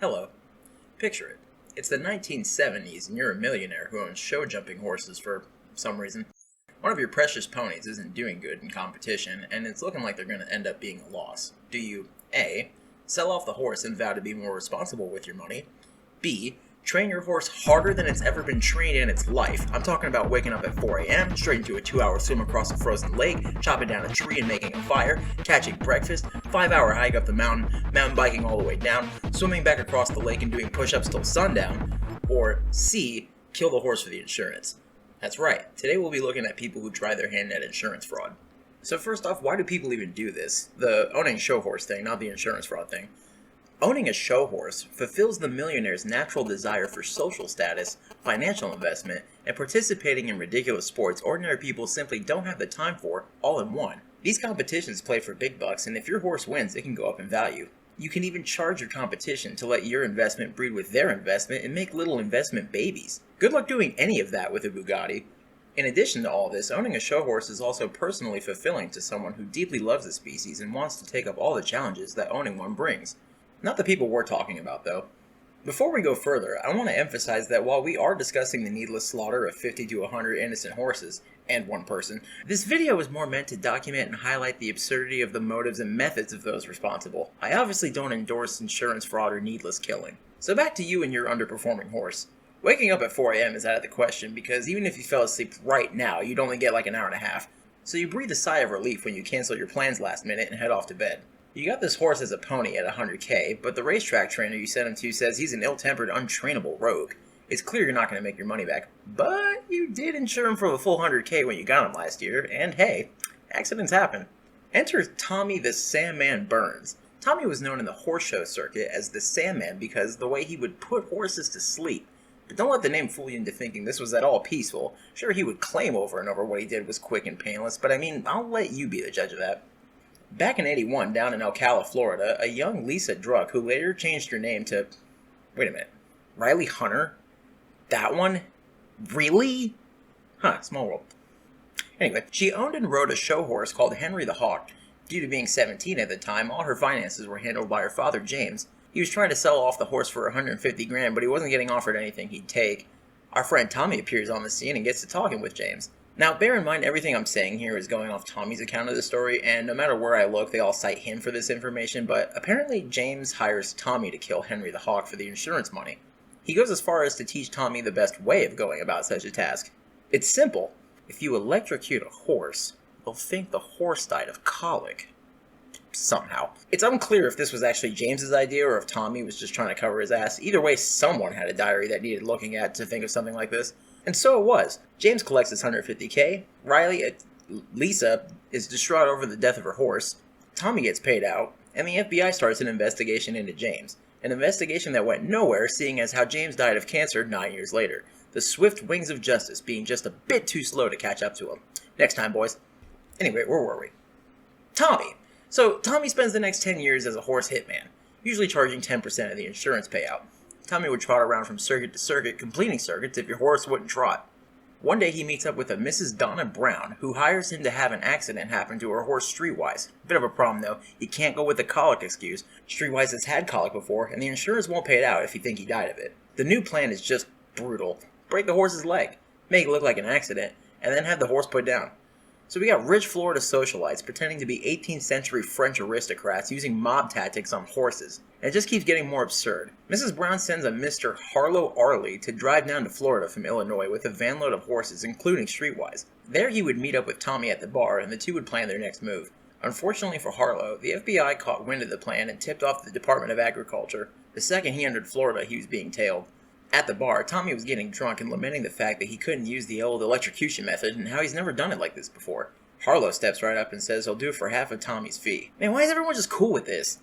Hello. Picture it. It's the 1970s and you're a millionaire who owns show-jumping horses for some reason. One of your precious ponies isn't doing good in competition, and it's looking like they're going to end up being a loss. Do you A. Sell off the horse and vow to be more responsible with your money? B. Train your horse harder than it's ever been trained in its life. I'm talking about waking up at 4 a.m., straight into a 2-hour swim across a frozen lake, chopping down a tree and making a fire, catching breakfast, 5-hour hike up the mountain biking all the way down, swimming back across the lake and doing push-ups till sundown. Or C. Kill the horse for the insurance. That's right, today we'll be looking at people who try their hand at insurance fraud. So first off, why do people even do this? The owning a show horse thing, not the insurance fraud thing. Owning a show horse fulfills the millionaire's natural desire for social status, financial investment, and participating in ridiculous sports ordinary people simply don't have the time for, all in one. These competitions play for big bucks, and if your horse wins, it can go up in value. You can even charge your competition to let your investment breed with their investment and make little investment babies. Good luck doing any of that with a Bugatti. In addition to all this, owning a show horse is also personally fulfilling to someone who deeply loves the species and wants to take up all the challenges that owning one brings. Not the people we're talking about, though. Before we go further, I want to emphasize that while we are discussing the needless slaughter of 50 to 100 innocent horses, and one person, this video is more meant to document and highlight the absurdity of the motives and methods of those responsible. I obviously don't endorse insurance fraud or needless killing. So back to you and your underperforming horse. Waking up at 4 a.m. is out of the question because even if you fell asleep right now, you'd only get like an hour and a half. So you breathe a sigh of relief when you cancel your plans last minute and head off to bed. You got this horse as a pony at 100K, but the racetrack trainer you sent him to says he's an ill-tempered, untrainable rogue. It's clear you're not going to make your money back, but you did insure him for the full 100K when you got him last year, and hey, accidents happen. Enter Tommy the Sandman Burns. Tommy was known in the horse show circuit as the Sandman because the way he would put horses to sleep. But don't let the name fool you into thinking this was at all peaceful. Sure, he would claim over and over what he did was quick and painless, but I mean, I'll let you be the judge of that. Back in '81, down in Ocala, Florida, a young Lisa Druck, who later changed her name to... Wait a minute. Riley Hunter? That one? Really? Huh, small world. Anyway, she owned and rode a show horse called Henry the Hawk. Due to being 17 at the time, all her finances were handled by her father, James. He was trying to sell off the horse for 150 grand, but he wasn't getting offered anything he'd take. Our friend Tommy appears on the scene and gets to talking with James. Now, bear in mind, everything I'm saying here is going off Tommy's account of the story, and no matter where I look, they all cite him for this information, but apparently James hires Tommy to kill Henry the Hawk for the insurance money. He goes as far as to teach Tommy the best way of going about such a task. It's simple. If you electrocute a horse, they'll think the horse died of colic. Somehow. It's unclear if this was actually James's idea or if Tommy was just trying to cover his ass. Either way, someone had a diary that needed looking at to think of something like this. And so it was. James collects his 150K. Lisa is distraught over the death of her horse. Tommy gets paid out. And the FBI starts an investigation into James. An investigation that went nowhere, seeing as how James died of cancer 9 years later. The swift wings of justice being just a bit too slow to catch up to him. Next time, boys. Anyway, where were we? Tommy. So, Tommy spends the next 10 years as a horse hitman, usually charging 10% of the insurance payout. Tommy would trot around from circuit to circuit, completing circuits if your horse wouldn't trot. One day he meets up with a Mrs. Donna Brown, who hires him to have an accident happen to her horse Streetwise. Bit of a problem though, he can't go with the colic excuse. Streetwise has had colic before, and the insurance won't pay it out if you think he died of it. The new plan is just brutal. Break the horse's leg, make it look like an accident, and then have the horse put down. So we got rich Florida socialites pretending to be 18th century French aristocrats using mob tactics on horses. And it just keeps getting more absurd. Mrs. Brown sends a Mr. Harlow Arley to drive down to Florida from Illinois with a van load of horses, including Streetwise. There he would meet up with Tommy at the bar, and the two would plan their next move. Unfortunately for Harlow, the FBI caught wind of the plan and tipped off the Department of Agriculture. The second he entered Florida, he was being tailed. At the bar, Tommy was getting drunk and lamenting the fact that he couldn't use the old electrocution method and how he's never done it like this before. Harlow steps right up and says he'll do it for half of Tommy's fee. Man, why is everyone just cool with this?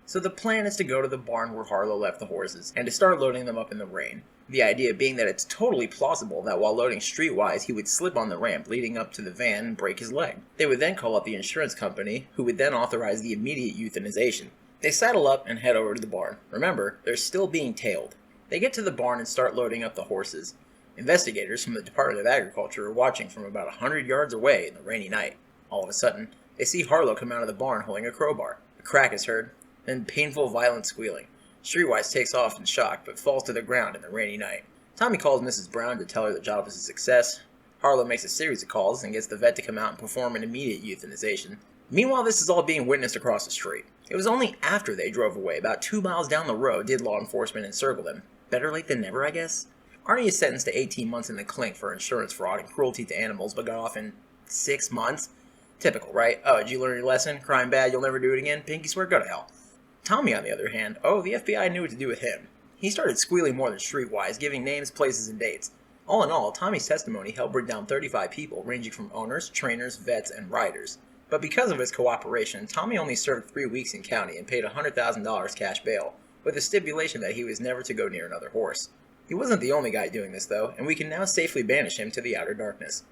So the plan is to go to the barn where Harlow left the horses, and to start loading them up in the rain. The idea being that it's totally plausible that while loading Streetwise, he would slip on the ramp leading up to the van and break his leg. They would then call up the insurance company, who would then authorize the immediate euthanization. They saddle up and head over to the barn. Remember, they're still being tailed. They get to the barn and start loading up the horses. Investigators from the Department of Agriculture are watching from about 100 yards away in the rainy night. All of a sudden, they see Harlow come out of the barn holding a crowbar. A crack is heard, then painful, violent squealing. Streetwise takes off in shock, but falls to the ground in the rainy night. Tommy calls Mrs. Brown to tell her the job was a success. Harlow makes a series of calls and gets the vet to come out and perform an immediate euthanization. Meanwhile, this is all being witnessed across the street. It was only after they drove away, about 2 miles down the road, did law enforcement encircle them. Better late than never, I guess? Arnie is sentenced to 18 months in the clink for insurance fraud and cruelty to animals, but got off in 6 months? Typical, right? Oh, did you learn your lesson? Crime bad, you'll never do it again? Pinky swear, go to hell. Tommy, on the other hand, the FBI knew what to do with him. He started squealing more than streetwise, giving names, places, and dates. All in all, Tommy's testimony helped bring down 35 people, ranging from owners, trainers, vets, and riders. But because of his cooperation, Tommy only served 3 weeks in county and paid $100,000 cash bail, with a stipulation that he was never to go near another horse. He wasn't the only guy doing this, though, and we can now safely banish him to the outer darkness.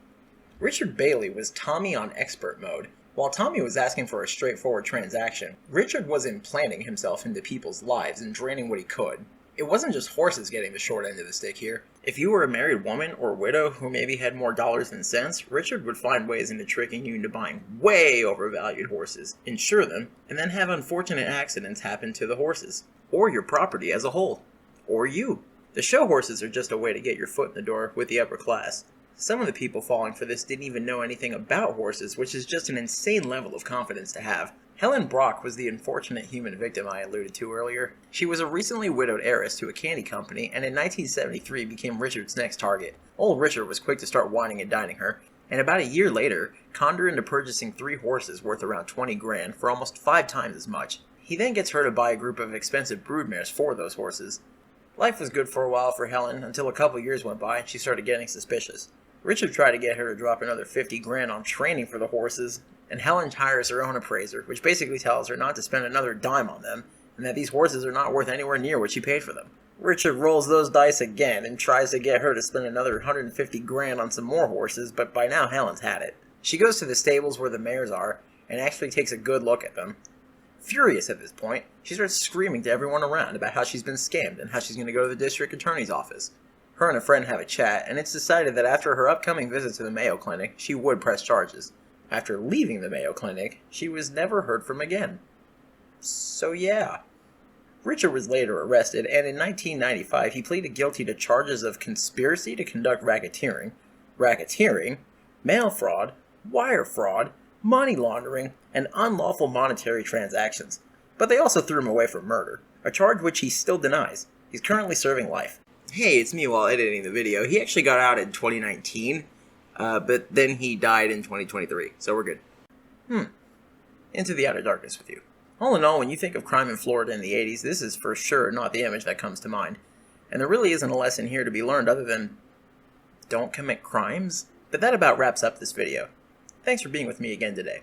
Richard Bailey was Tommy on expert mode. While Tommy was asking for a straightforward transaction, Richard was implanting himself into people's lives and draining what he could. It wasn't just horses getting the short end of the stick here. If you were a married woman or widow who maybe had more dollars than cents, Richard would find ways into tricking you into buying way overvalued horses, insure them, and then have unfortunate accidents happen to the horses, or your property as a whole, or you. The show horses are just a way to get your foot in the door with the upper class. Some of the people falling for this didn't even know anything about horses, which is just an insane level of confidence to have. Helen Brock was the unfortunate human victim I alluded to earlier. She was a recently widowed heiress to a candy company, and in 1973 became Richard's next target. Old Richard was quick to start whining and dining her, and about a year later, conned her into purchasing 3 horses worth around $20,000 for almost 5 times as much. He then gets her to buy a group of expensive broodmares for those horses. Life was good for a while for Helen, until a couple years went by and she started getting suspicious. Richard tried to get her to drop another $50,000 on training for the horses, and Helen hires her own appraiser, which basically tells her not to spend another dime on them, and that these horses are not worth anywhere near what she paid for them. Richard rolls those dice again and tries to get her to spend another $150,000 on some more horses, but by now Helen's had it. She goes to the stables where the mares are, and actually takes a good look at them. Furious at this point, she starts screaming to everyone around about how she's been scammed and how she's going to go to the district attorney's office. Her and a friend have a chat, and it's decided that after her upcoming visit to the Mayo Clinic, she would press charges. After leaving the Mayo Clinic, she was never heard from again. So yeah. Richard was later arrested, and in 1995 he pleaded guilty to charges of conspiracy to conduct racketeering, mail fraud, wire fraud, money laundering, and unlawful monetary transactions. But they also threw him away for murder, a charge which he still denies. He's currently serving life. Hey, it's me while editing the video. He actually got out in 2019, but then he died in 2023, so we're good. Into the outer darkness with you. All in all, when you think of crime in Florida in the 80s, this is for sure not the image that comes to mind. And there really isn't a lesson here to be learned other than don't commit crimes. But that about wraps up this video. Thanks for being with me again today.